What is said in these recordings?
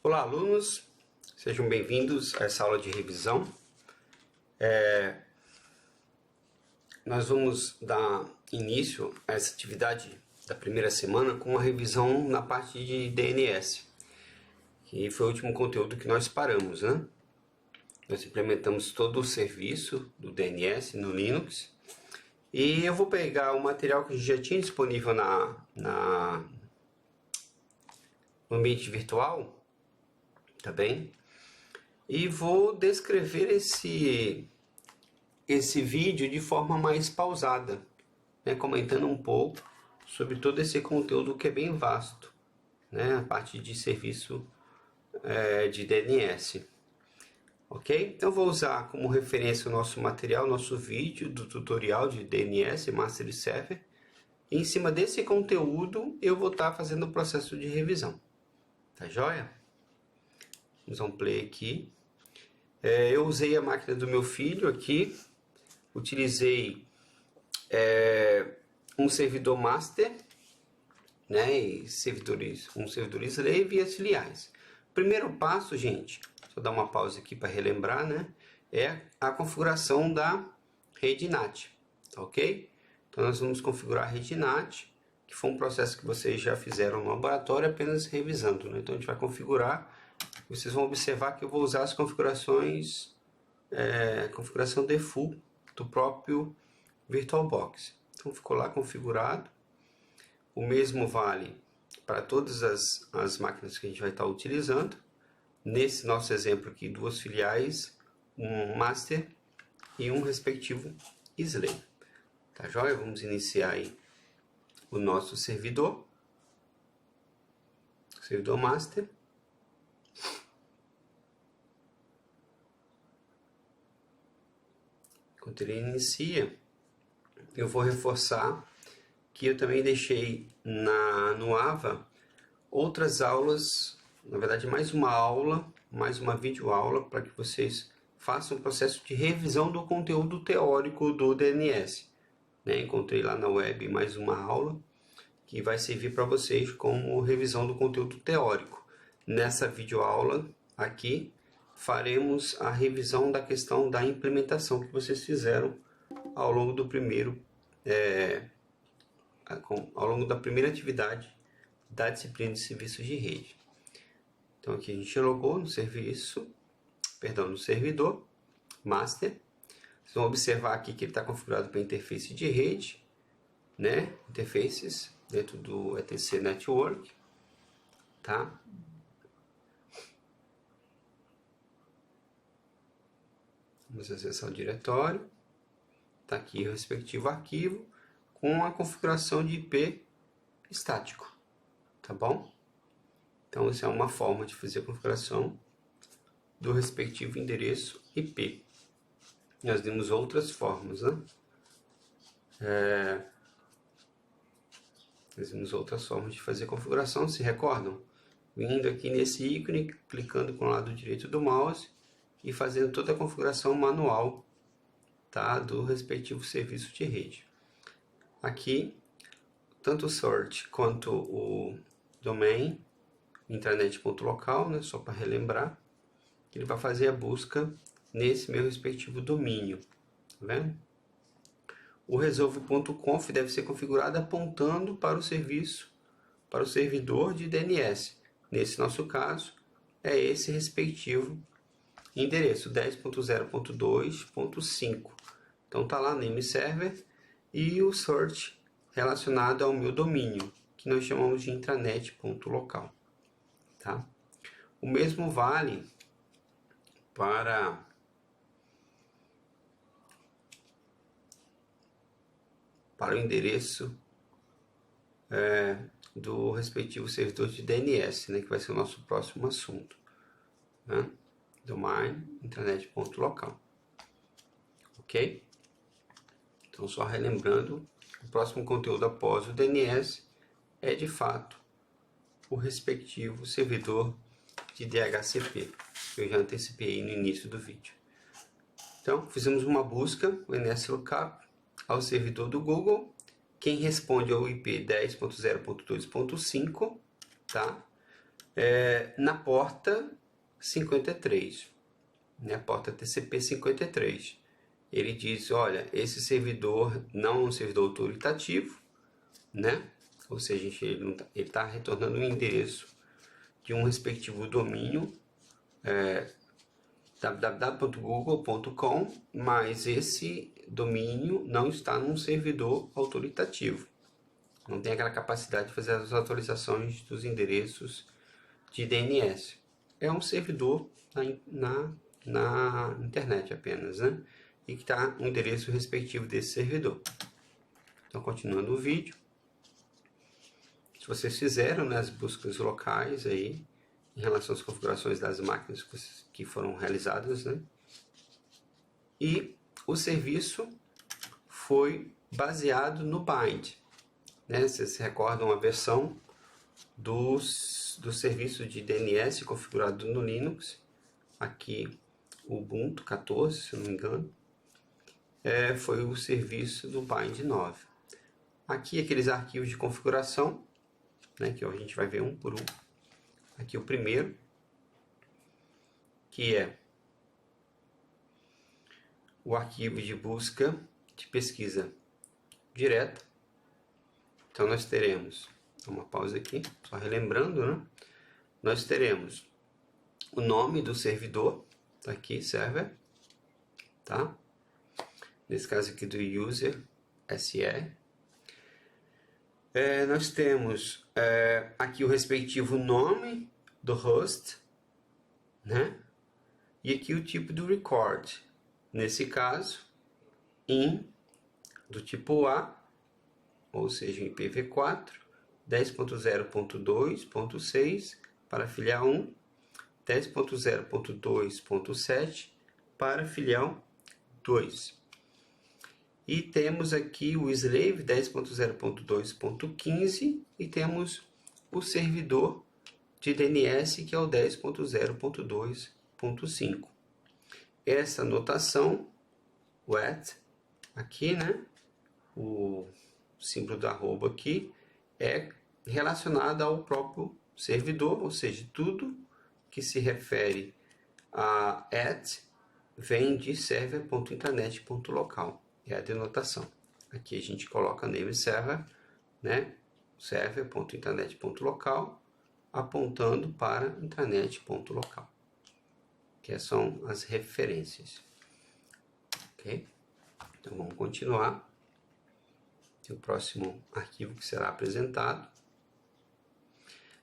Olá, alunos, sejam bem-vindos a essa aula de revisão. Nós vamos dar início a essa atividade da primeira semana com uma revisão na parte de DNS, que foi o último conteúdo que nós paramos, né? Nós implementamos todo o serviço do DNS no Linux e eu vou pegar o material que a gente já tinha disponível no ambiente virtual, tá bem? E vou descrever esse vídeo de forma mais pausada, né? Comentando um pouco sobre todo esse conteúdo que é bem vasto, né? A parte de serviço de DNS. Ok? Então vou usar como referência o nosso material, nosso vídeo do tutorial de DNS Master Server. E em cima desse conteúdo eu vou estar fazendo o processo de revisão. Tá joia? Vamos dar um play aqui. Eu usei a máquina do meu filho aqui. Utilizei um servidor master, né, e um servidor slave e as filiais. Primeiro passo, gente, só dar uma pausa aqui para relembrar, né, é a configuração da rede NAT, ok? Então nós vamos configurar a rede NAT, que foi um processo que vocês já fizeram no laboratório, apenas revisando, né? Então a gente vai configurar. Vocês vão observar que eu vou usar as configurações, configuração default do próprio VirtualBox. Então ficou lá configurado. O mesmo vale para todas as máquinas que a gente vai estar utilizando. Nesse nosso exemplo aqui, duas filiais, um master e um respectivo slave. Tá joia? Vamos iniciar aí o nosso servidor master. Quando ele inicia, eu vou reforçar que eu também deixei no AVA outras aulas, na verdade mais uma aula, mais uma videoaula, para que vocês façam o processo de revisão do conteúdo teórico do DNS. Né? Encontrei lá na web mais uma aula que vai servir para vocês como revisão do conteúdo teórico. Nessa videoaula aqui, faremos a revisão da questão da implementação que vocês fizeram ao longo do ao longo da primeira atividade da disciplina de serviços de rede. Então aqui a gente logou no no servidor master. Vocês vão observar aqui que ele está configurado para interface de rede, né? Interfaces dentro do etc Network, tá? Vamos acessar o diretório. Está aqui o respectivo arquivo com a configuração de IP estático. Tá bom? Então, essa é uma forma de fazer a configuração do respectivo endereço IP. Nós temos outras formas, né? Nós temos outras formas de fazer a configuração, se recordam? Vindo aqui nesse ícone, clicando com o lado direito do mouse e fazendo toda a configuração manual, tá, do respectivo serviço de rede. Aqui, tanto o sort quanto o domain, intranet.local, né, só para relembrar, ele vai fazer a busca nesse meu respectivo domínio, tá vendo? O resolve.conf deve ser configurado apontando para o servidor de DNS. Nesse nosso caso, é esse respectivo endereço 10.0.2.5. Então tá lá name server e o sort relacionado ao meu domínio, que nós chamamos de intranet.local, tá? O mesmo vale para o endereço do respectivo servidor de DNS, né, que vai ser o nosso próximo assunto, né? Domain intranet.local. Ok? Então, só relembrando, o próximo conteúdo após o DNS é de fato o respectivo servidor de DHCP, que eu já antecipei no início do vídeo. Então, fizemos uma busca, o NSLookup, ao servidor do Google. Quem responde ao IP 10.0.2.5, tá? na porta 53, né? Porta TCP 53. Ele diz, olha, esse servidor não é um servidor autoritativo, né? Ou seja, ele está retornando o endereço de um respectivo domínio www.google.com, mas esse domínio não está num servidor autoritativo. Não tem aquela capacidade de fazer as atualizações dos endereços de DNS. É um servidor na internet apenas, né? E que está o endereço respectivo desse servidor. Então, continuando o vídeo. Se vocês fizeram, né, as buscas locais aí, em relação às configurações das máquinas que foram realizadas, né? E o serviço foi baseado no bind, né? Vocês se recordam a versão do serviço de DNS configurado no Linux, aqui o Ubuntu 14, se não me engano, foi o serviço do bind 9. Aqui aqueles arquivos de configuração, né, que a gente vai ver um por um. Aqui o primeiro, que é o arquivo de busca de pesquisa direta. Então nós teremos, uma pausa aqui, só relembrando, né? Nós teremos o nome do servidor, tá aqui, server, tá? Nesse caso aqui do user SE. Nós temos aqui o respectivo nome do host, né? E aqui o tipo do record. Nesse caso, in do tipo A, ou seja, IPv4, 10.0.2.6 para filial 1, 10.0.2.7 para filial 2. E temos aqui o slave 10.0.2.15 e temos o servidor de DNS, que é o 10.0.2.5. Essa notação, o @ aqui, né? O símbolo da arroba aqui é relacionado ao próprio servidor, ou seja, tudo que se refere a vem de server.intranet.local. É a denotação. Aqui a gente coloca name server, né? server.intranet.local, apontando para intranet.local, que são as referências. Ok? Então vamos continuar. Tem o próximo arquivo que será apresentado.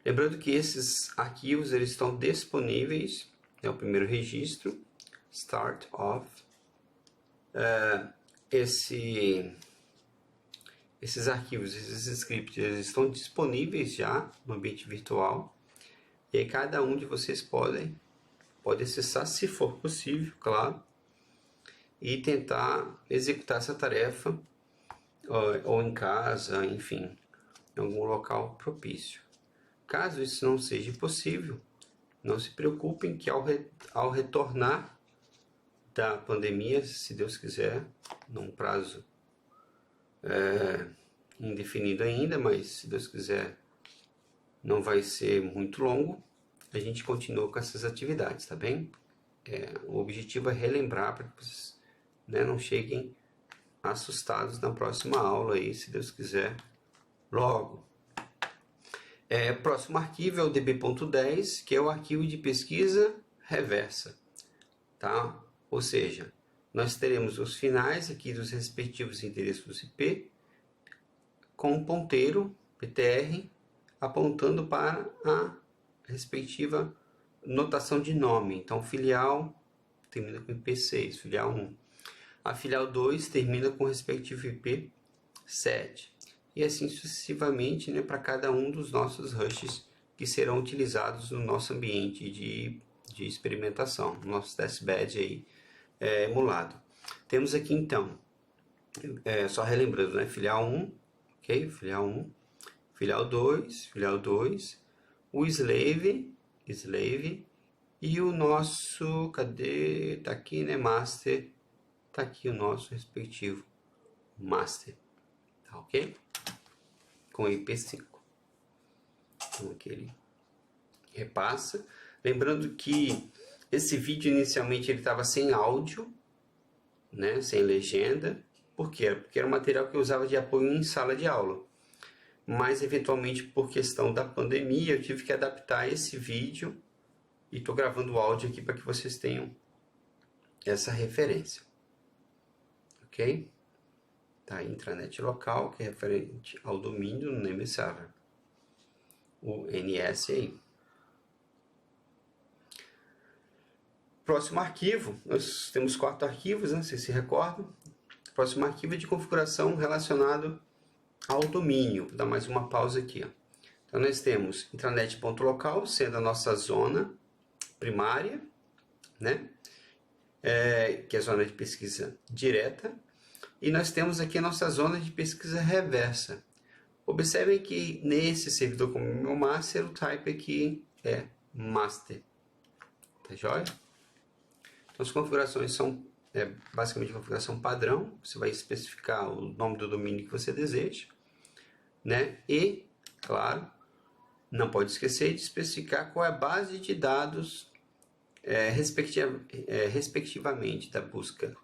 Lembrando que esses arquivos eles estão disponíveis, é o primeiro registro, start of. Esses arquivos, esses scripts, eles estão disponíveis já no ambiente virtual. E aí cada um de vocês pode acessar, se for possível, claro, e tentar executar essa tarefa, ou em casa, enfim, em algum local propício. Caso isso não seja possível, não se preocupem que ao retornar da pandemia, se Deus quiser, num prazo indefinido ainda, mas se Deus quiser não vai ser muito longo, a gente continua com essas atividades, tá bem? O objetivo é relembrar para que vocês, né, não cheguem assustados na próxima aula aí, se Deus quiser, logo. Próximo arquivo é o db.10, que é o arquivo de pesquisa reversa, tá? Ou seja, nós teremos os finais aqui dos respectivos endereços IP com um ponteiro PTR apontando para a respectiva notação de nome. Então, filial termina com IP6, filial 1. A filial 2 termina com o respectivo IP 7. E assim sucessivamente, né, para cada um dos nossos rushes que serão utilizados no nosso ambiente de experimentação, no nosso testbed aí, emulado. Temos aqui então, só relembrando, né, filial 1, ok? Filial 1, filial 2, o slave e o nosso, cadê? Tá aqui, né, master, tá aqui o nosso respectivo master, tá ok? Com IP5, com aquele repassa. Lembrando que esse vídeo inicialmente ele estava sem áudio, né, sem legenda. Por quê? Porque era um material que eu usava de apoio em sala de aula. Mas eventualmente por questão da pandemia eu tive que adaptar esse vídeo e estou gravando o áudio aqui para que vocês tenham essa referência. Ok? Tá, intranet local, que é referente ao domínio no name server. O NS aí. Próximo arquivo, nós temos 4 arquivos, né? Vocês se recordam? Próximo arquivo é de configuração relacionado ao domínio. Vou dar mais uma pausa aqui. Ó. Então nós temos intranet.local, sendo a nossa zona primária, né? Que é a zona de pesquisa direta. E nós temos aqui a nossa zona de pesquisa reversa. Observem que nesse servidor como meu master, o type aqui é master. Tá joia? Então as configurações são basicamente configuração padrão. Você vai especificar o nome do domínio que você deseja, né? E, claro, não pode esquecer de especificar qual é a base de dados respectivamente da busca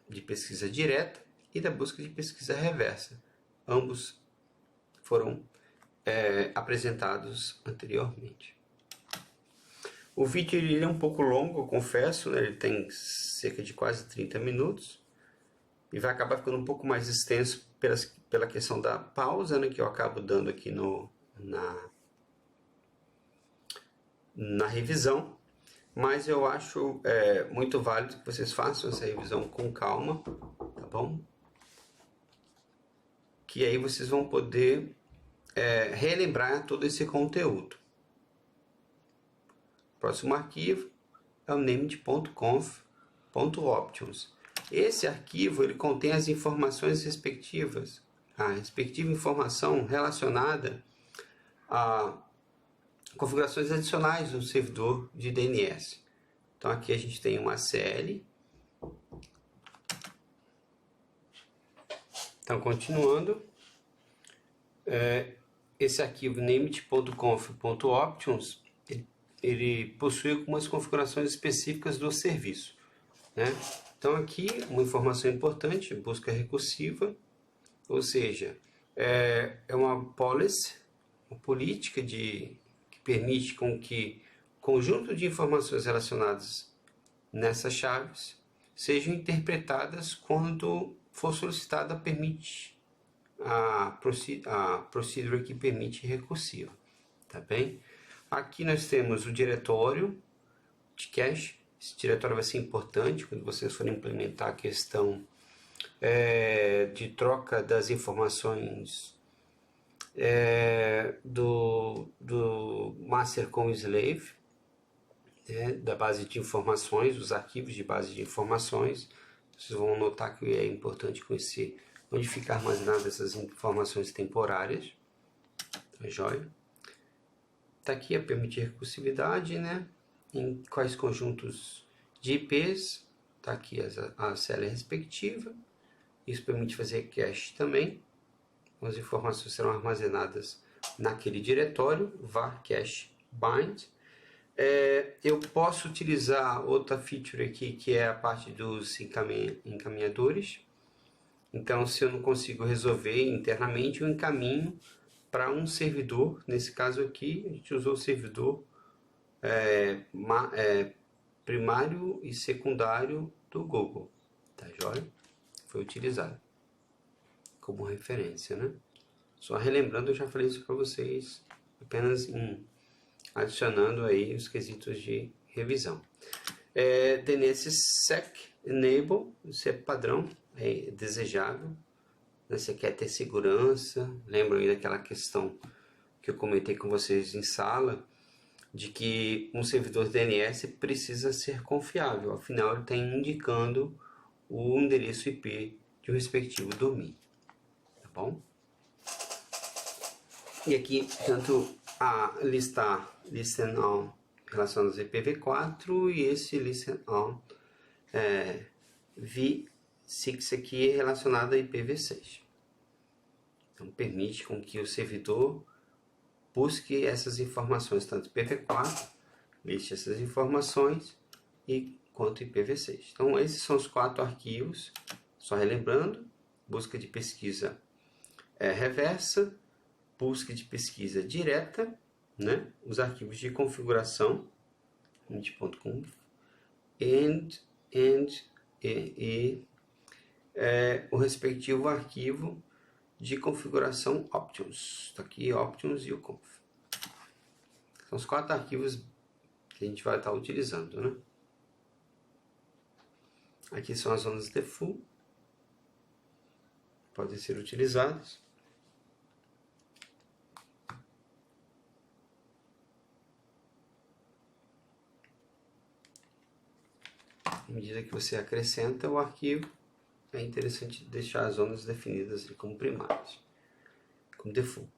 de pesquisa direta e da busca de pesquisa reversa. Ambos foram apresentados anteriormente. O vídeo ele é um pouco longo, eu confesso, né? Ele tem cerca de quase 30 minutos e vai acabar ficando um pouco mais extenso pela questão da pausa, né? Que eu acabo dando aqui na revisão, mas eu acho muito válido que vocês façam essa revisão com calma, tá bom? Que aí vocês vão poder relembrar todo esse conteúdo. Próximo arquivo é o named.conf.options. Esse arquivo ele contém as informações respectivas, a respectiva informação relacionada a configurações adicionais do servidor de DNS. Então aqui a gente tem uma CL. Então continuando, esse arquivo named.conf.options ele possui algumas configurações específicas do serviço, né? Então aqui uma informação importante, busca recursiva, ou seja, é uma policy, uma política que permite com que o conjunto de informações relacionadas nessas chaves sejam interpretadas quando for solicitada a procedure que permite recursiva, tá bem? Aqui nós temos o diretório de cache. Esse diretório vai ser importante quando vocês forem implementar a questão de troca das informações do master com o slave, né, da base de informações, dos arquivos de base de informações. Vocês vão notar que é importante conhecer onde ficar armazenadas essas informações temporárias. Tá joia? Está aqui a permitir recursividade, né? Em quais conjuntos de IPs. Está aqui a CL respectiva. Isso permite fazer cache também. As informações serão armazenadas naquele diretório, var cache bind. Eu posso utilizar outra feature aqui, que é a parte dos encaminhadores. Então, se eu não consigo resolver internamente, eu encaminho para um servidor. Nesse caso aqui, a gente usou o servidor primário e secundário do Google, tá joia? Foi utilizado como referência, né? Só relembrando, eu já falei isso para vocês, apenas adicionando aí os quesitos de revisão. DNSSEC Enable, isso é padrão, é desejável. Você quer ter segurança. Lembram aí daquela questão que eu comentei com vocês em sala, de que um servidor DNS precisa ser confiável, afinal ele está indicando o endereço IP de um respectivo domínio, tá bom? E aqui, tanto a listen on relacionado ao IPv4 e esse listen on V6 aqui é relacionado a IPv6. Então permite com que o servidor busque essas informações, tanto IPv4, liste essas informações, e quanto IPv6. Então, esses são os 4 arquivos, só relembrando: busca de pesquisa reversa, busca de pesquisa direta, né? Os arquivos de configuração, int.conf, e o respectivo arquivo de configuração options. Está aqui options e o conf. São os 4 arquivos que a gente vai estar utilizando, né? Aqui são as zonas default, podem ser utilizadas. À medida que você acrescenta o arquivo, é interessante deixar as zonas definidas como primárias, como default.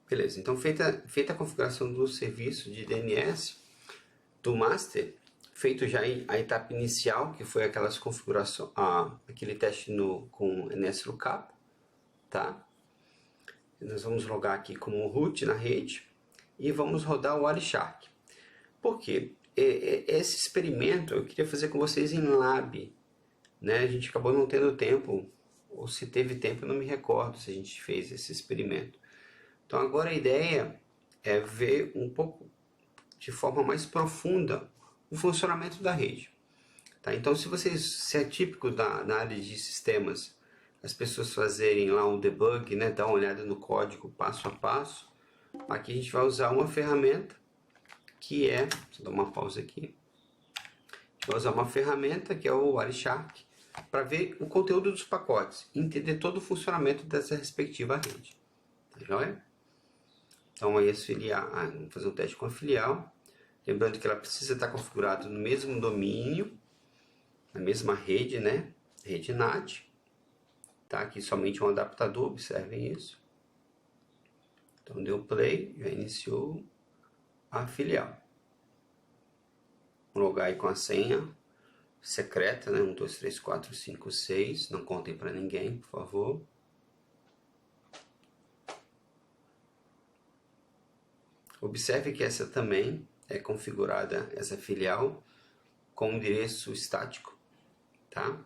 Beleza, então feita a configuração do serviço de DNS do master, feito já a etapa inicial, que foi aquelas configurações, aquele teste com NSLookup, tá? Nós vamos logar aqui como root na rede e vamos rodar o Wireshark. Por quê? Esse experimento eu queria fazer com vocês em lab, né? A gente acabou não tendo tempo, ou se teve tempo eu não me recordo se a gente fez esse experimento. Então agora a ideia é ver um pouco de forma mais profunda o funcionamento da rede. Tá? Então se é típico na área de sistemas as pessoas fazerem lá um debug, né? Dar uma olhada no código passo a passo, aqui a gente vai usar uma ferramenta que é, deixa eu dar uma pausa aqui, a gente vai usar uma ferramenta que é o Wireshark para ver o conteúdo dos pacotes, entender todo o funcionamento dessa respectiva rede. Tá joia? Então aí vamos fazer um teste com a filial, lembrando que ela precisa estar configurada no mesmo domínio, na mesma rede, né? Rede NAT, tá? Aqui somente um adaptador, observem isso. Então deu play, já iniciou a filial. Vou logar aí com a senha secreta, né? 1, 2, 3, 4, 5, 6. Não contem para ninguém, por favor. Observe que essa também é configurada, essa filial, com endereço estático, tá?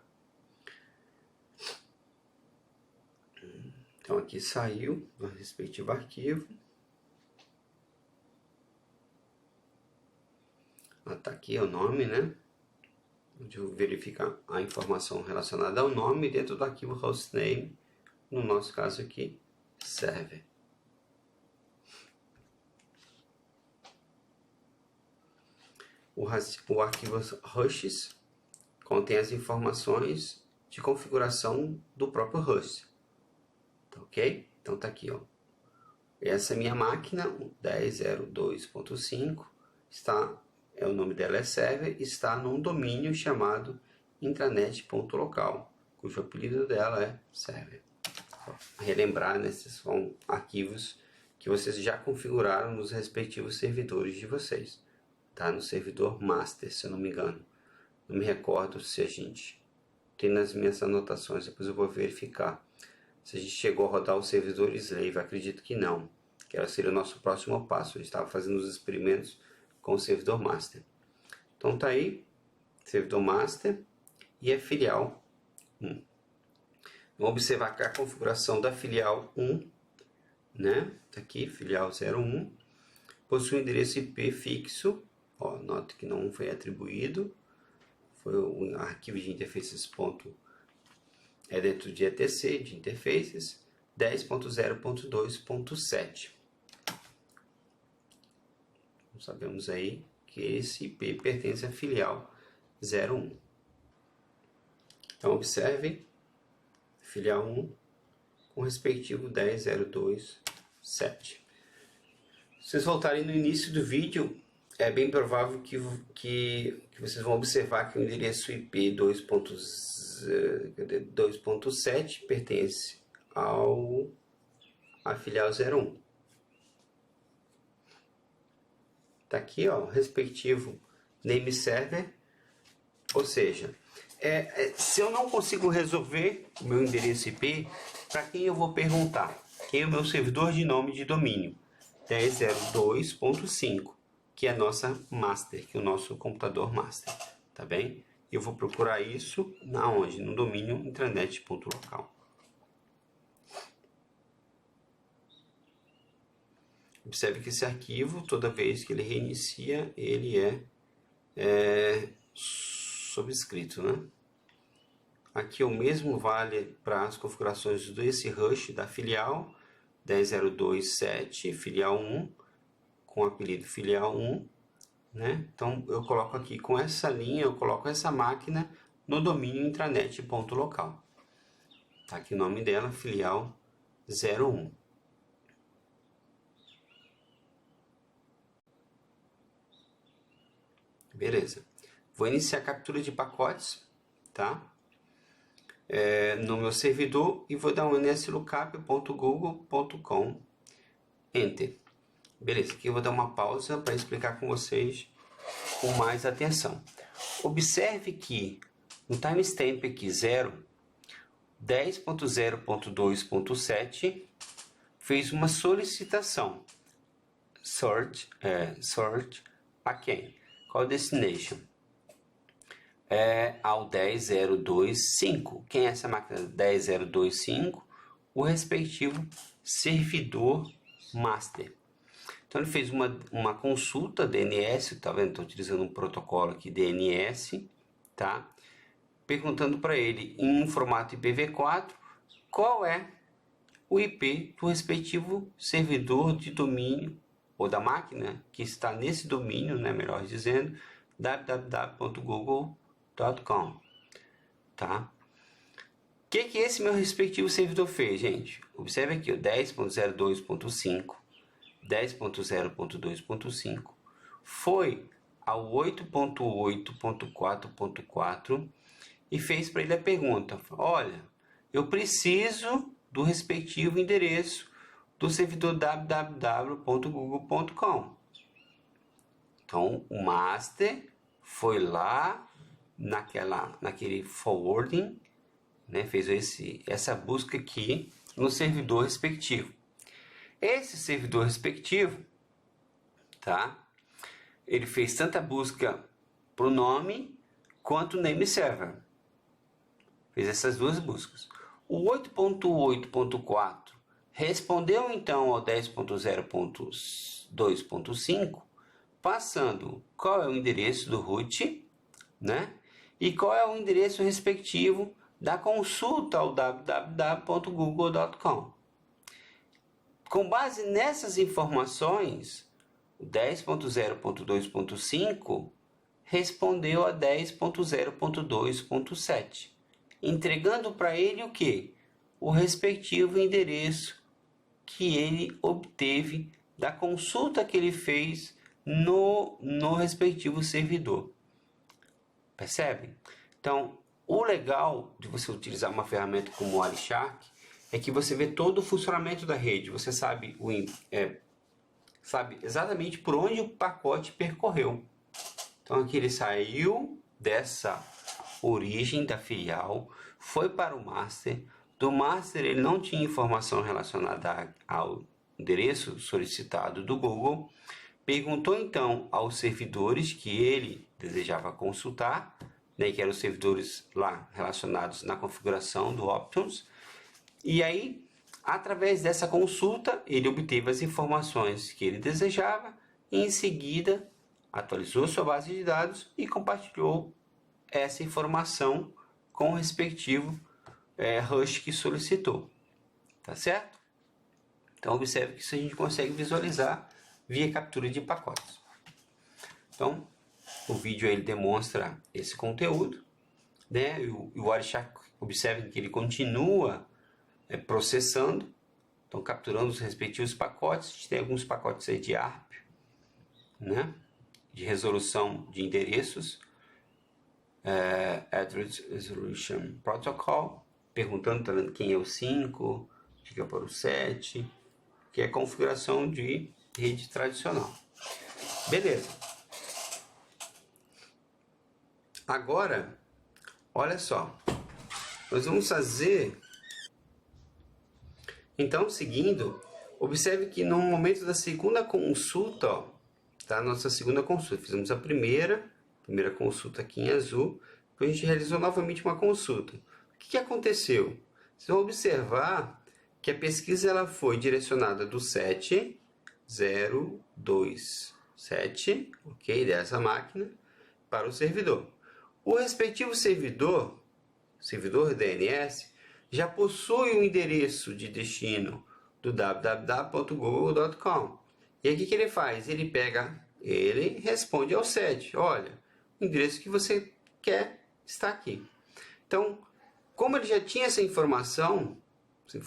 Então aqui saiu o respectivo arquivo. Tá aqui o nome, né? Onde eu verificar a informação relacionada ao nome dentro do arquivo hostname, no nosso caso aqui, server. O arquivo rushes contém as informações de configuração do próprio host. Tá ok? Então tá aqui, ó. Essa é minha máquina, 10.02.5, é o nome dela é server, está num domínio chamado intranet.local, cujo apelido dela é server. Relembrar, né, esses são arquivos que vocês já configuraram nos respectivos servidores de vocês. Tá? No servidor master, se eu não me engano. Não me recordo se a gente tem nas minhas anotações, depois eu vou verificar. Se a gente chegou a rodar o servidor slave, acredito que não. Que seria o nosso próximo passo. A gente estava fazendo os experimentos com o servidor master. Então tá aí, servidor master e a filial 1. Vamos observar que a configuração da filial 1, né? Tá aqui, filial 01, possui um endereço IP fixo. Ó, note que não foi atribuído. Foi o arquivo de interfaces dentro de etc, de interfaces, 10.0.2.7. Sabemos aí que esse IP pertence à filial 01. Então observem, filial 1 com o respectivo 10.0.2.7. Se vocês voltarem no início do vídeo, é bem provável que vocês vão observar que o endereço IP 2.7 pertence à filial 01. Está aqui, ó, respectivo name server Ou seja, se eu não consigo resolver o meu endereço IP, para quem eu vou perguntar? Quem é o meu servidor de nome de domínio? 10.02.5, que é a nossa master, que é o nosso computador master, tá bem? Eu vou procurar isso na onde? No domínio intranet.local. Observe que esse arquivo, toda vez que ele reinicia, ele é subscrito, né? Aqui o mesmo vale para as configurações desse rush da filial 10.027, filial 1, com o apelido filial 1, né? Então eu coloco aqui com essa linha, eu coloco essa máquina no domínio intranet.local. Tá aqui o nome dela, filial 01. Beleza. Vou iniciar a captura de pacotes, tá? No meu servidor e vou dar um nslookup.google.com, enter. Beleza, aqui eu vou dar uma pausa para explicar com vocês com mais atenção. Observe que no timestamp aqui 10.0.2.7 fez uma solicitação. Sort a quem? Qual destination? Ao 10.025. Quem é essa máquina 10.025? O respectivo servidor master. Então ele fez uma consulta DNS, tá vendo? Estou utilizando um protocolo aqui DNS, tá? Perguntando para ele em formato IPv4 qual é o IP do respectivo servidor de domínio ou da máquina que está nesse domínio, né? Melhor dizendo, www.google.com, tá? O que esse meu respectivo servidor fez, gente? Observe aqui, o 10.02.5, 10.0.2.5 foi ao 8.8.4.4 e fez para ele a pergunta: olha, eu preciso do respectivo endereço do servidor www.google.com. Então o master foi lá naquele forwarding, né, fez essa busca aqui no servidor respectivo. Esse servidor respectivo, tá? Ele fez tanta busca para o nome quanto o name server. Fez essas duas buscas. O 8.8.4 respondeu então ao 10.0.2.5, passando qual é o endereço do root, né? E qual é o endereço respectivo da consulta ao www.google.com. Com base nessas informações, o 10.0.2.5 respondeu a 10.0.2.7, entregando para ele o que? O respectivo endereço que ele obteve da consulta que ele fez no respectivo servidor. Percebe? Então, o legal de você utilizar uma ferramenta como o Wireshark é que você vê todo o funcionamento da rede. Você sabe exatamente por onde o pacote percorreu. Então aqui ele saiu dessa origem da filial, foi para o master. Do master ele não tinha informação relacionada ao endereço solicitado do Google. Perguntou então aos servidores que ele desejava consultar, né, que eram os servidores lá relacionados na configuração do Options. E aí, através dessa consulta, ele obteve as informações que ele desejava e em seguida atualizou sua base de dados e compartilhou essa informação com o respectivo rush que solicitou. Tá certo? Então, observe que isso a gente consegue visualizar via captura de pacotes. Então, o vídeo ele demonstra esse conteúdo, né? E o Wireshark, observe que ele continua processando, então capturando os respectivos pacotes. A gente tem alguns pacotes aí de ARP, né? De resolução de endereços, Address Resolution Protocol, perguntando quem é o 5, fica para o 7, que é a configuração de rede tradicional. Beleza. Agora, olha só, nós vamos fazer, então, seguindo, observe que no momento da segunda consulta, ó, tá? Nossa segunda consulta, fizemos a primeira consulta aqui em azul, depois a gente realizou novamente uma consulta. O que aconteceu? Vocês vão observar que a pesquisa ela foi direcionada do 7027, ok, dessa máquina, para o servidor. O respectivo servidor DNS, já possui um endereço de destino do www.google.com. E aqui o que ele faz? Ele responde ao SED, olha, o endereço que você quer está aqui. Então, como ele já tinha essa informação já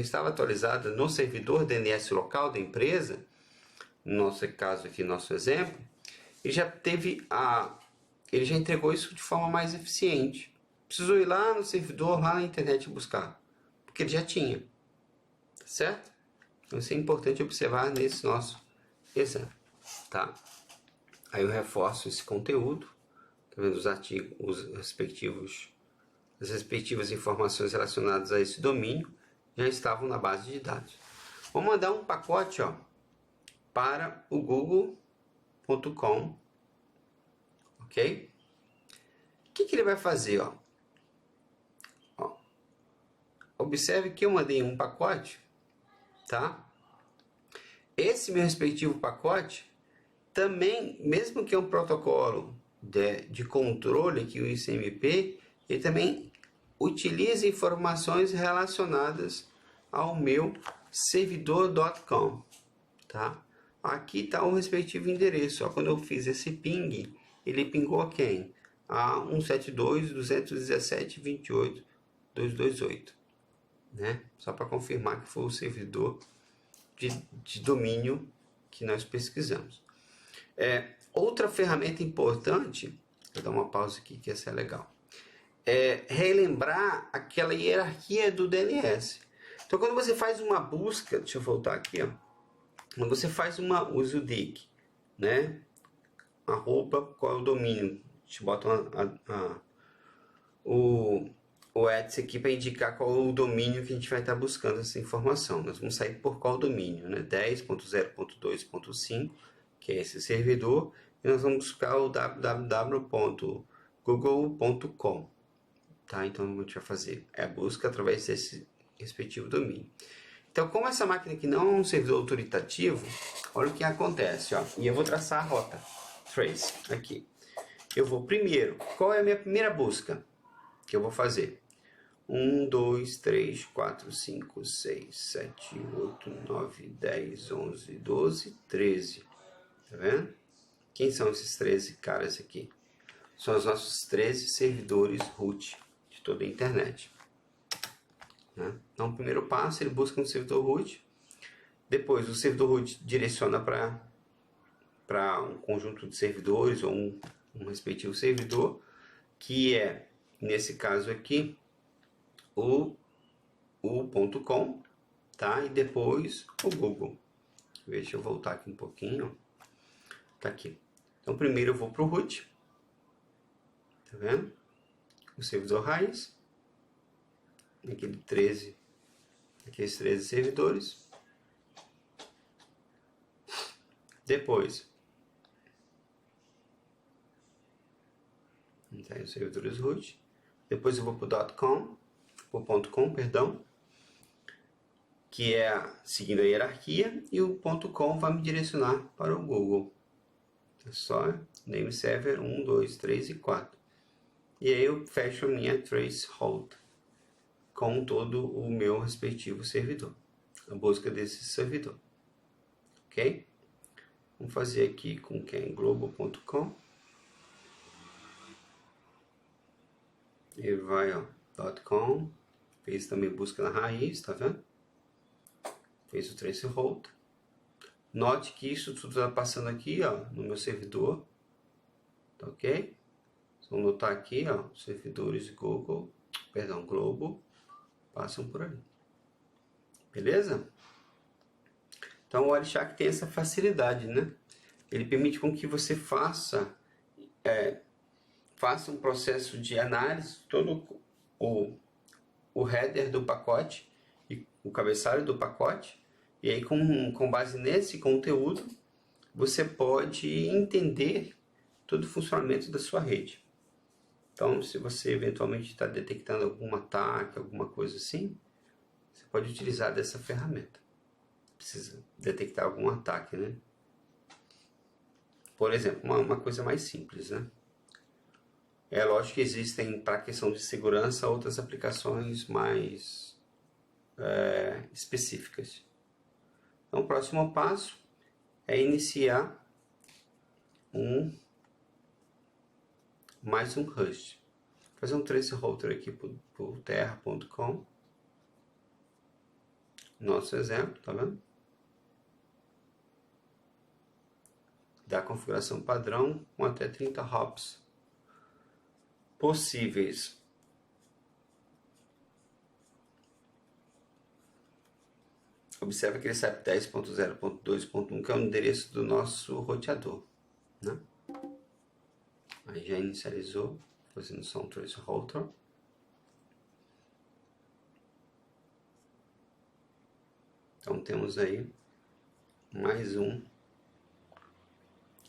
estava atualizada no servidor DNS local da empresa, no nosso caso aqui, nosso exemplo, ele já entregou isso de forma mais eficiente. Precisou ir lá no servidor, lá na internet buscar, porque ele já tinha, certo? Então isso é importante observar nesse nosso exemplo, tá? Aí eu reforço esse conteúdo, tá vendo os artigos, as respectivas informações relacionadas a esse domínio já estavam na base de dados. Vou mandar um pacote, ó, para o google.com, ok? O que ele vai fazer, ó? Observe que eu mandei um pacote, tá? Esse meu respectivo pacote também, mesmo que é um protocolo de controle, que o ICMP, ele também utiliza informações relacionadas ao meu servidor.com, tá? Aqui está o respectivo endereço. Ó, quando eu fiz esse ping, ele pingou a quem? A 172.217.28.228, né? Só para confirmar que foi o servidor de domínio que nós pesquisamos. Outra ferramenta importante, vou dar uma pausa aqui que essa é legal, é relembrar aquela hierarquia do DNS. Então, quando você faz uma busca, deixa eu voltar aqui, ó. Quando você faz usa o DIC, né? Qual é o domínio? A gente bota o Etsy aqui para indicar qual é o domínio que a gente vai estar buscando essa informação. Nós vamos sair por qual domínio, né? 10.0.2.5, que é esse servidor, e nós vamos buscar o www.google.com. Tá? Então, a gente vai fazer a busca através desse respectivo domínio. Então, como essa máquina aqui não é um servidor autoritativo, olha o que acontece, ó. E eu vou traçar a rota, trace, aqui. Eu vou primeiro, qual é a minha primeira busca que eu vou fazer? 1, 2, 3, 4, 5, 6, 7, 8, 9, 10, 11, 12, 13. Tá vendo? Quem são esses 13 caras aqui? São os nossos 13 servidores root de toda a internet. Né? Então, o primeiro passo, ele busca um servidor root. Depois, o servidor root direciona para um conjunto de servidores ou um respectivo servidor, que é, nesse caso aqui, o .com, tá? E depois o Google. Deixa eu voltar aqui um pouquinho. Tá aqui. Então, primeiro eu vou para o root. Tá vendo? O servidor raiz. Aqueles 13 servidores. Depois, então, os servidores root. Depois eu vou para o .com, perdão, que é seguindo a hierarquia, e o .com vai me direcionar para o Google. É só name server 1, 2, 3 e 4. E aí eu fecho a minha tracehold com todo o meu respectivo servidor, a busca desse servidor, ok? Vamos fazer aqui com quem? Global.com. Ele vai, ó, .com, fez também busca na raiz, tá vendo? Fez o tracehold. Note que isso tudo está passando aqui, ó, no meu servidor, tá ok? Vamos notar aqui, ó, servidores Global passam por ali. Beleza? Então o Wireshark tem essa facilidade, né? Ele permite com que você faça faça um processo de análise, todo o header do pacote e o cabeçalho do pacote, e aí com base nesse conteúdo você pode entender todo o funcionamento da sua rede. Então, se você eventualmente está detectando algum ataque, alguma coisa assim, você pode utilizar dessa ferramenta. Precisa detectar algum ataque, né? Por exemplo, uma coisa mais simples, né? É lógico que existem, para questão de segurança, outras aplicações mais específicas. Então, o próximo passo é iniciar mais um host. Vou fazer um trace router aqui por terra.com. Nosso exemplo, tá vendo? Da configuração padrão com até 30 hops possíveis. Observe que ele sabe 10.0.2.1, que é o endereço do nosso roteador, né? Aí já inicializou, fazendo só um trace router. Então temos aí mais um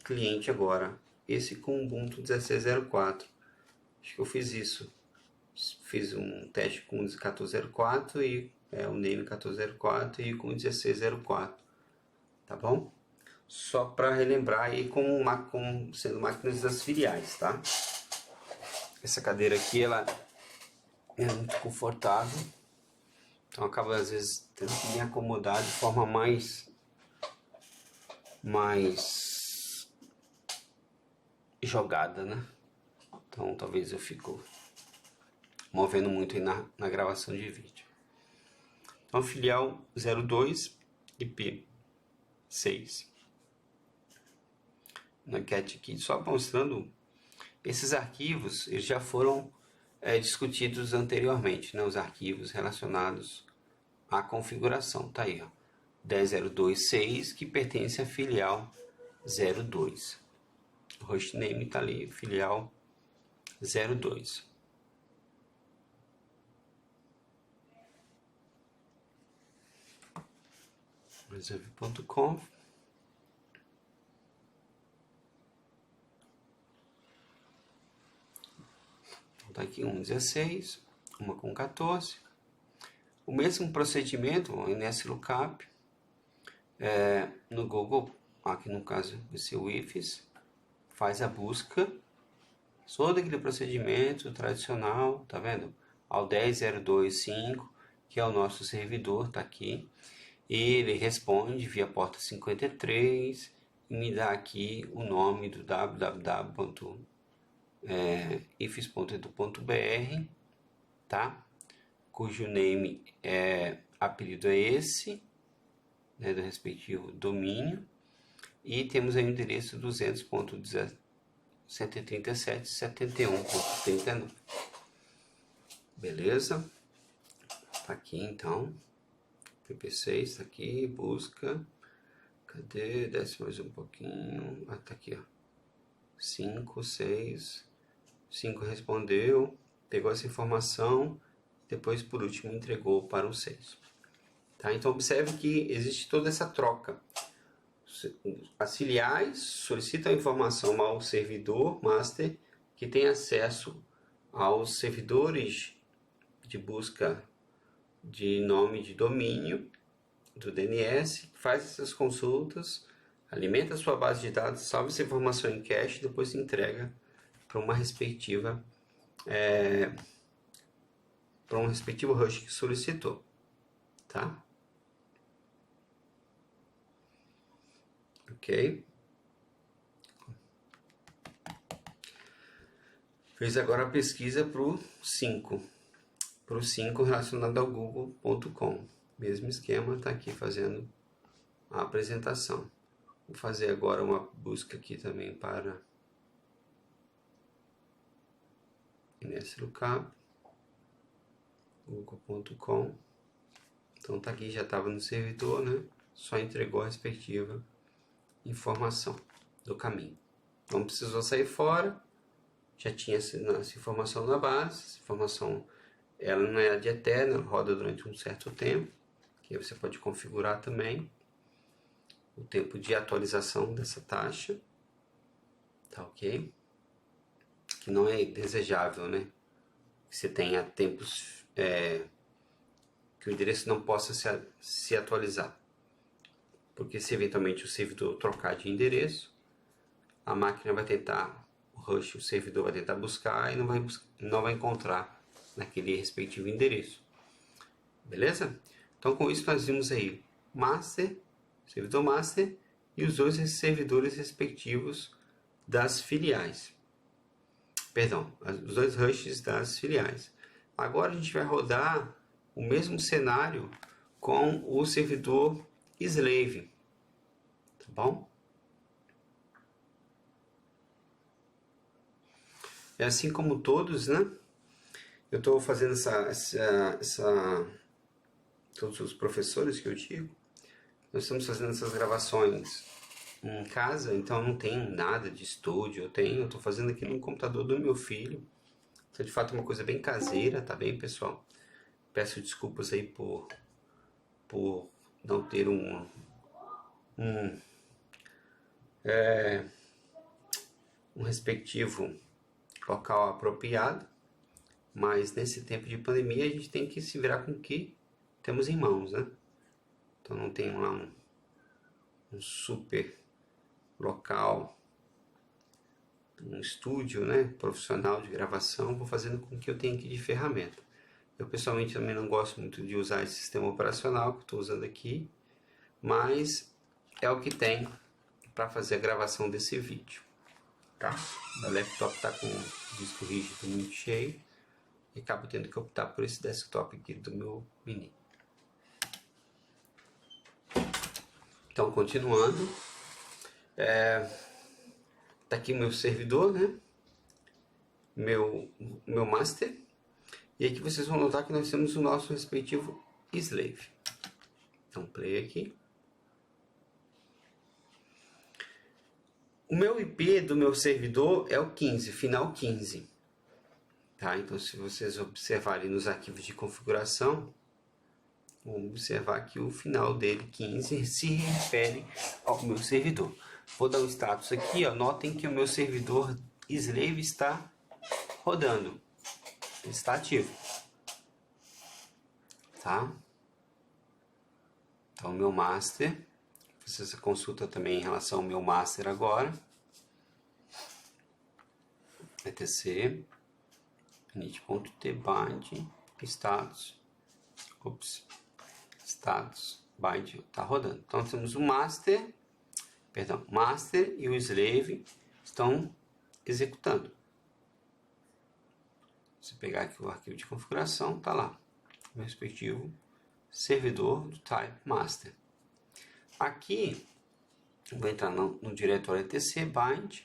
cliente agora, esse com Ubuntu 16.04. Acho que eu fiz isso. Fiz um teste com 14.04 e o name 14.04 e com 16.04, tá bom? Só para relembrar aí sendo máquinas das filiais, tá? Essa cadeira aqui, ela é muito confortável, então acaba às vezes tendo que me acomodar de forma mais jogada, né? Então talvez eu fico movendo muito aí na gravação de vídeo. Então, filial 02 IP 6. Na cat aqui, só mostrando, esses arquivos eles já foram discutidos anteriormente, né? Os arquivos relacionados à configuração, tá aí, ó, 10.026, que pertence à filial 02. O hostname tá ali, filial 02. Reserve.conf. Então tá aqui 1.16, uma com 14. O mesmo procedimento, o NSLookup, no Google, aqui no caso esse IFES, faz a busca, todo aquele procedimento tradicional, tá vendo? Ao 10.025, que é o nosso servidor, tá aqui. Ele responde via porta 53 e me dá aqui o nome do www.ifes.edu.br, tá? Cujo name apelido é esse, né, do respectivo domínio, e temos aí o endereço 200.137.71.39. Beleza? Tá aqui então. PP6 tá aqui, busca. Cadê? Desce mais um pouquinho. Ah, tá aqui, ó. 5, 6. 5 respondeu, pegou essa informação, depois por último entregou para o 6. Tá? Então observe que existe toda essa troca. As filiais solicitam a informação ao servidor master, que tem acesso aos servidores de busca de nome de domínio do DNS, faz essas consultas, alimenta a sua base de dados, salva essa informação em cache e depois entrega para uma respectiva para um respectivo host que solicitou, tá? Ok? Fez agora a pesquisa para o 5. Para o 5 relacionado ao google.com. Mesmo esquema, está aqui fazendo a apresentação. Vou fazer agora uma busca aqui também para NSLookup, google.com. Então tá aqui, já estava no servidor, né? Só entregou a respectiva informação do caminho. Não precisou sair fora, já tinha essa informação na base. Essa informação ela não é de eterna, ela roda durante um certo tempo, que aí você pode configurar também o tempo de atualização dessa taxa, tá ok? Que não é desejável, né? Que você tenha tempos que o endereço não possa se atualizar, porque se eventualmente o servidor trocar de endereço, a máquina vai tentar, o servidor vai tentar buscar e não vai encontrar naquele respectivo endereço. Beleza? Então com isso nós vimos aí master, servidor master e os dois servidores respectivos das filiais. Perdão, os dois rushes das filiais. Agora a gente vai rodar o mesmo cenário com o servidor slave. Tá bom? É assim como todos, né? Eu estou fazendo todos os professores que eu digo, nós estamos fazendo essas gravações em casa, então não tem nada de estúdio. Eu estou fazendo aqui no computador do meu filho. Então, de fato, é uma coisa bem caseira, tá bem, pessoal? Peço desculpas aí por não ter um respectivo local apropriado, mas nesse tempo de pandemia a gente tem que se virar com o que temos em mãos, né? Então não tem lá um super local, um estúdio, né, profissional de gravação. Vou fazendo com o que eu tenho aqui de ferramenta. Eu pessoalmente também não gosto muito de usar esse sistema operacional que estou usando aqui, mas é o que tem para fazer a gravação desse vídeo, tá? O laptop está com o disco rígido muito cheio e acabo tendo que optar por esse desktop aqui do meu menino. Então, continuando, tá aqui o meu servidor, né? Meu master. E aqui vocês vão notar que nós temos o nosso respectivo slave. Então, play aqui. O meu IP do meu servidor é o 15, final 15. Tá? Então, se vocês observarem nos arquivos de configuração, vão observar que o final dele, 15, se refere ao meu servidor. Vou dar um status aqui, ó. Notem que o meu servidor slave está rodando. Ele está ativo. Tá? Então, o meu master. Você consulta também em relação ao meu master agora. etc init.tbind status. Status bind está rodando. Então temos o master e o slave estão executando. Se pegar aqui o arquivo de configuração, está lá o respectivo servidor do type master. Aqui eu vou entrar no diretório etc bind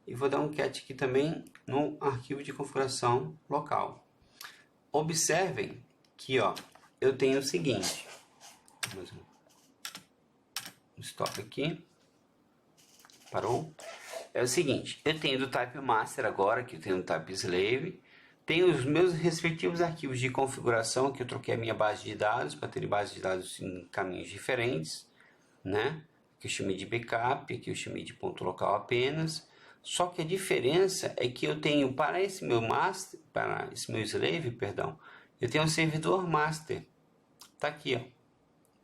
e vou dar um cat aqui também no arquivo de configuração local. Observem que, ó, eu tenho o seguinte, stop aqui, parou. É o seguinte, eu tenho do type master agora, que eu tenho do type slave, tenho os meus respectivos arquivos de configuração, que eu troquei a minha base de dados para ter base de dados em caminhos diferentes, né? Que eu chamei de backup, que eu chamei de ponto local apenas. Só que a diferença é que eu tenho para esse meu master, para esse meu slave, perdão, eu tenho um servidor master. Tá aqui, ó,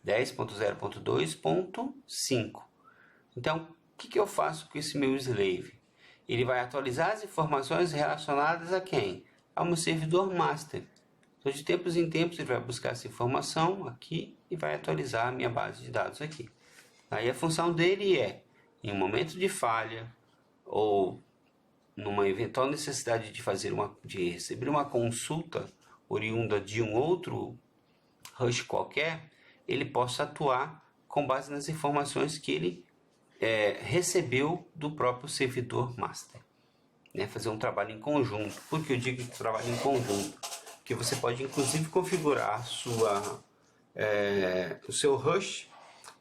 10.0.2.5. Então, o que eu faço com esse meu slave? Ele vai atualizar as informações relacionadas a quem? Ao meu servidor master. Então, de tempos em tempos, ele vai buscar essa informação aqui e vai atualizar a minha base de dados aqui. Aí a função dele é, em um momento de falha, ou numa eventual necessidade de receber uma consulta oriunda de um outro rush qualquer, ele possa atuar com base nas informações que ele recebeu do próprio servidor master, né? Fazer um trabalho em conjunto. Por que eu digo trabalho em conjunto? Porque você pode inclusive configurar o seu rush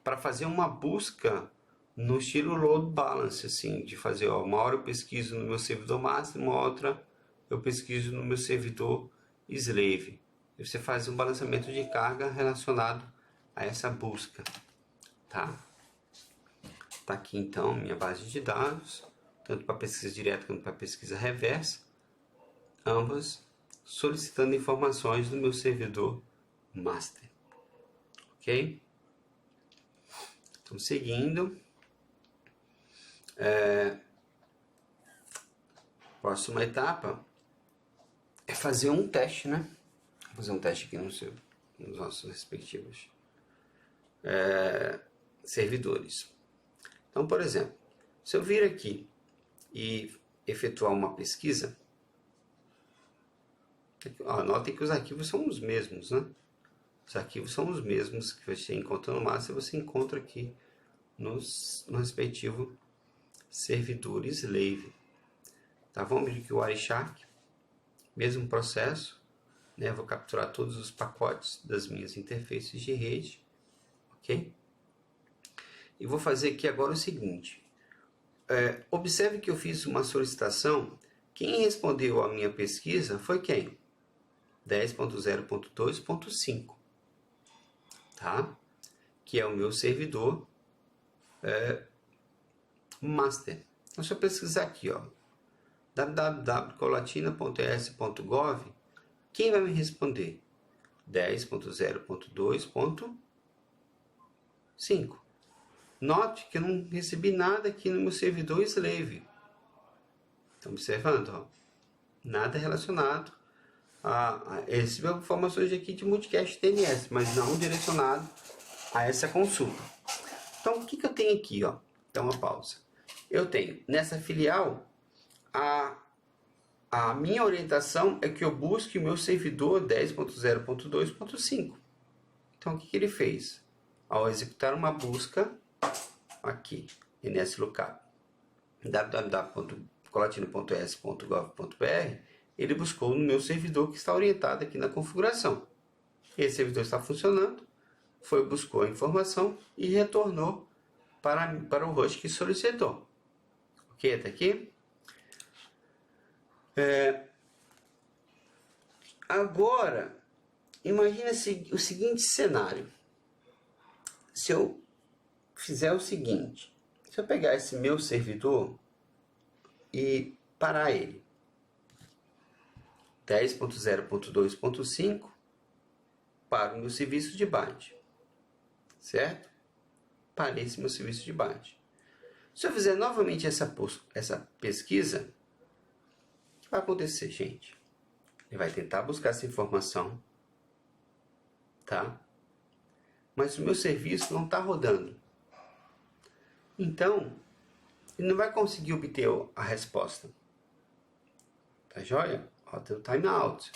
para fazer uma busca no estilo load balance, assim, de fazer, ó, uma hora eu pesquiso no meu servidor master, uma outra eu pesquiso no meu servidor slave. E você faz um balanceamento de carga relacionado a essa busca, tá? Tá aqui então minha base de dados, tanto para pesquisa direta quanto para pesquisa reversa, ambas solicitando informações do meu servidor master, ok? Então, seguindo, próxima etapa é fazer um teste, né? Vou fazer um teste aqui nos nossos respectivos servidores. Então, por exemplo, se eu vir aqui e efetuar uma pesquisa, notem que os arquivos são os mesmos, né? Os arquivos são os mesmos que você encontra no master, você encontra aqui no respectivo servidor slave. Tá? Vamos ver aqui o Wireshark, mesmo processo, né? Vou capturar todos os pacotes das minhas interfaces de rede, ok? E vou fazer aqui agora o seguinte, observe que eu fiz uma solicitação, quem respondeu à minha pesquisa foi quem? 10.0.2.5, tá? Que é o meu servidor master. Então, se eu pesquisar aqui, ó, www.colatina.es.gov, quem vai me responder? 10.0.2.5. Note que eu não recebi nada aqui no meu servidor slave. Estão observando? Ó? Nada relacionado a receber informações aqui de multicast DNS, mas não direcionado a essa consulta. Então, o que eu tenho aqui? Ó? Dá uma pausa. Eu tenho, nessa filial, a minha orientação é que eu busque o meu servidor 10.0.2.5. Então, o que ele fez? Ao executar uma busca, aqui, nslookup, www.colatina.es.gov.br, ele buscou no meu servidor que está orientado aqui na configuração. Esse servidor está funcionando, buscou a informação e retornou para o host que solicitou. Ok, até aqui? Agora, imagina o seguinte cenário. Se eu fizer o seguinte, se eu pegar esse meu servidor e parar ele, 10.0.2.5 para o meu serviço de BAD, certo? Parei esse meu serviço de BAD. Se eu fizer novamente essa pesquisa, o que vai acontecer, gente? Ele vai tentar buscar essa informação, tá? Mas o meu serviço não está rodando. Então, ele não vai conseguir obter a resposta. Tá joia? Ó, tem o timeout.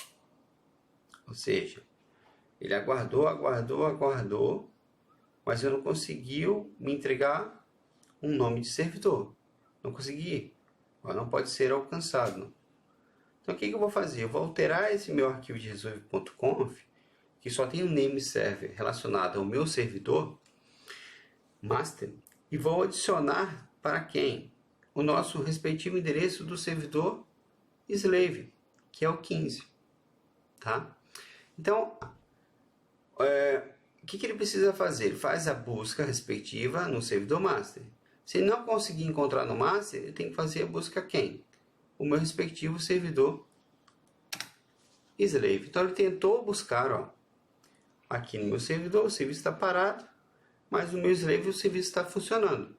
Ou seja, ele aguardou, mas ele não conseguiu me entregar um nome de servidor. Não consegui. Ó, não pode ser alcançado. Então, o que eu vou fazer? Eu vou alterar esse meu arquivo de resolve.conf, que só tem um name server relacionado ao meu servidor master, e vou adicionar para quem? O nosso respectivo endereço do servidor slave, que é o 15. Tá? Então, o que ele precisa fazer? Ele faz a busca respectiva no servidor master. Se não conseguir encontrar no master, ele tem que fazer a busca quem? O meu respectivo servidor slave. Então, ele tentou buscar, ó, aqui no meu servidor, o serviço está parado, mas no meu slave o serviço está funcionando.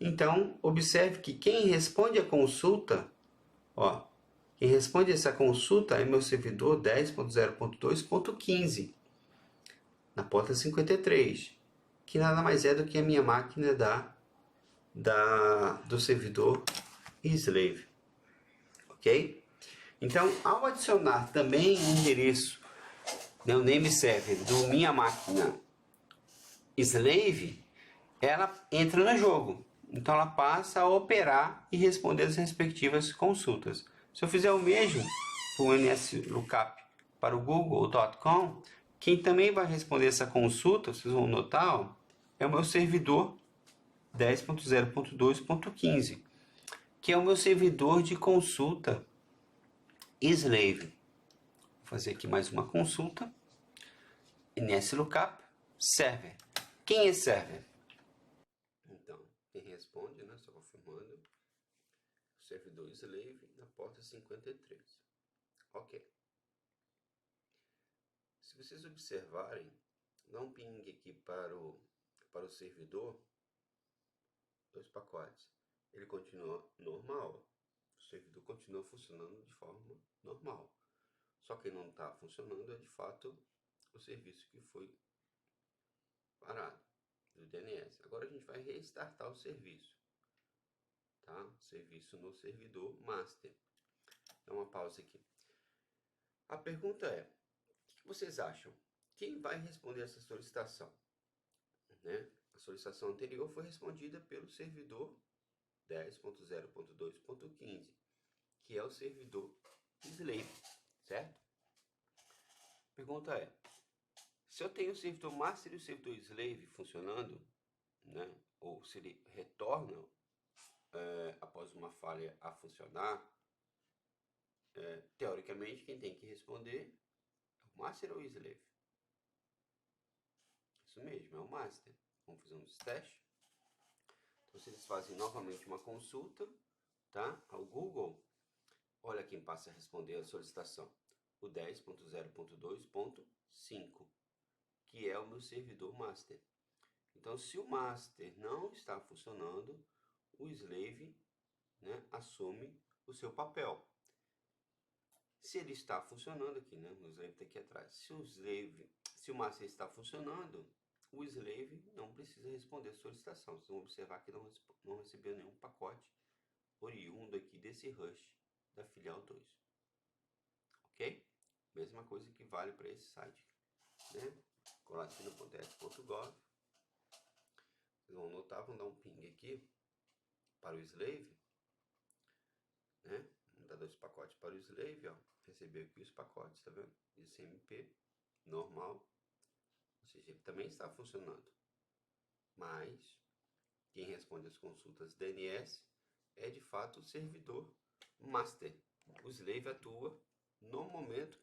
Então, observe que quem responde a consulta, ó, quem responde essa consulta é meu servidor 10.0.2.15, na porta 53, que nada mais é do que a minha máquina do servidor slave. Ok? Então, ao adicionar também o endereço, né, o name server do minha máquina slave, ela entra no jogo. Então, ela passa a operar e responder as respectivas consultas. Se eu fizer o mesmo para o nslookup para o google.com, quem também vai responder essa consulta, vocês vão notar, ó, é o meu servidor 10.0.2.15, que é o meu servidor de consulta slave. Vou fazer aqui mais uma consulta. NSLOOKUP server. Quem é server? Então, quem responde, né? Só confirmando. O servidor slave na porta 53. Ok. Se vocês observarem, dá um ping aqui para o servidor, 2 pacotes. Ele continua normal. O servidor continua funcionando de forma normal. Só que não está funcionando é de fato o serviço que foi parado do DNS. Agora a gente vai restartar o serviço, tá? Serviço no servidor master. Dá uma pausa aqui. A pergunta é: o que vocês acham? Quem vai responder essa solicitação? Né? A solicitação anterior foi respondida pelo servidor 10.0.2.15, que é o servidor slave, certo? A pergunta é: se eu tenho o servidor master e o servidor slave funcionando, né? Ou se ele retorna após uma falha a funcionar, teoricamente quem tem que responder é o master ou o slave? Isso mesmo, é o master. Vamos fazer um teste. Então vocês fazem novamente uma consulta, tá? Ao Google. Olha quem passa a responder a solicitação. O 10.0.2.5, que é o meu servidor master. Então, se o master não está funcionando, o slave, né, assume o seu papel. Se ele está funcionando aqui, né, o slave está aqui atrás. Se o master está funcionando, o slave não precisa responder a solicitação. Vocês vão observar que não recebeu nenhum pacote oriundo aqui desse rush da filial 2. Ok? Mesma coisa que vale para esse site, né? colatina.s.gov. Vocês vão notar, vão dar um ping aqui para o slave, né? Vamos dar 2 pacotes para o slave, ó. Recebeu aqui os pacotes, tá vendo? ICMP, normal. Ou seja, ele também está funcionando. Mas quem responde as consultas DNS é de fato o servidor master. O slave atua no momento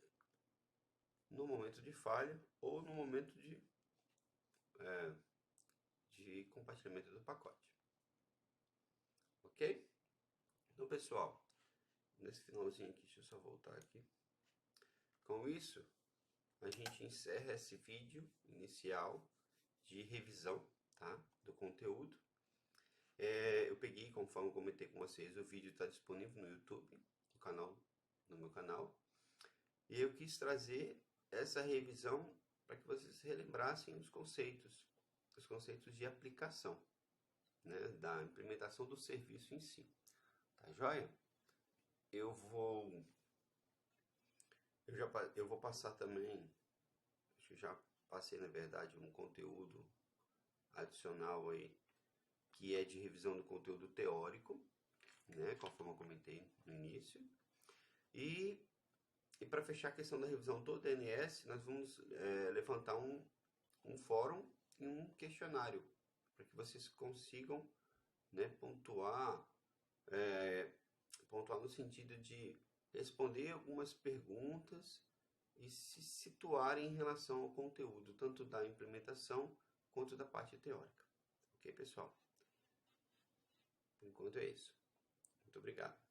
de falha ou no momento de compartilhamento do pacote. Ok? Então, pessoal, nesse finalzinho aqui, deixa eu só voltar aqui. Com isso, a gente encerra esse vídeo inicial de revisão, tá, do conteúdo. Eu peguei, conforme eu comentei com vocês, o vídeo está disponível no YouTube, no meu canal. E eu quis trazer essa revisão para que vocês relembrassem os conceitos de aplicação, né, da implementação do serviço em si. Tá joia? Eu vou passar também, acho que já passei na verdade um conteúdo adicional aí, que é de revisão do conteúdo teórico, né, conforme eu comentei no início. E para fechar a questão da revisão do DNS, nós vamos levantar um fórum e um questionário, para que vocês consigam, né, pontuar no sentido de responder algumas perguntas e se situarem em relação ao conteúdo, tanto da implementação quanto da parte teórica. Ok, pessoal? Por enquanto é isso. Muito obrigado.